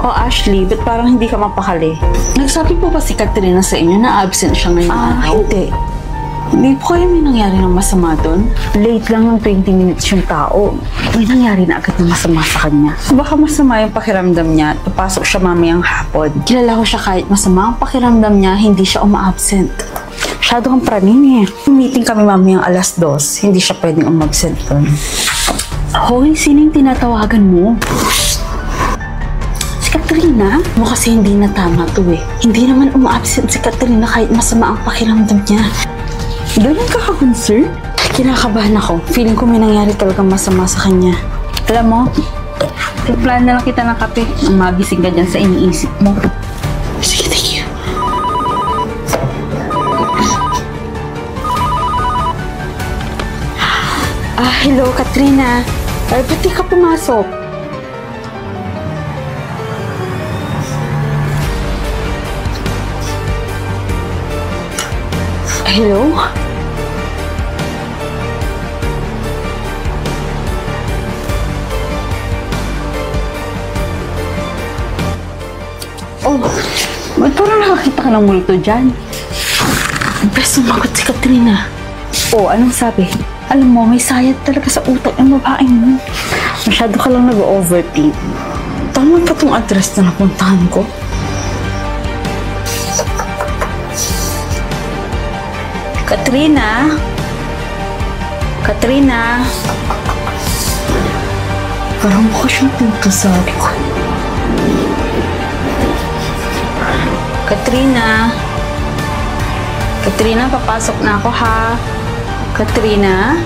Oh, Ashley, ba't parang hindi ka mapakali? Nagsabi po ba si Katrina sa inyo na absent siya ngayong araw? Hindi. Hindi po kayo may nangyari ng masama doon? Late lang ng 20 minutes yung tao. May nangyari na agad ng masama sa kanya. Baka masama yung pakiramdam niya at papasok siya mamayang hapon. Kilala ko siya kahit masama ang pakiramdam niya, hindi siya uma-absent. Masyado kang praning eh. Meeting kami mamayang 2:00. Hindi siya pwedeng umabsent doon. Hoy, sino yung tinatawagan mo? Katrina? Mo kasi hindi na tama to eh. Hindi naman uma-absent si Katrina kahit masama ang pakiramdam niya. Ganun ka ka-concern? Kinakabahan ako. Feeling ko may nangyari talagang masama sa kanya. Alam mo, plan na lang kita ng kape. Ang magising ka dyan sa iniisip mo. Sige, thank you. Hello, Katrina. Ba't di ka pumasok? Hello? Oh, ba't parang nakakita ka ng multo dyan? Best sumagot si Katrina. Oh, anong sabi? Alam mo, may sayad talaga sa utak ng babae mo. Masyado ka lang nag-overthink. Tama pa tong address na napuntahan ko? Katrina? Katrina? Parang mukha siyang pintusabi ko. Katrina? Katrina, papasok na ako ha. Katrina?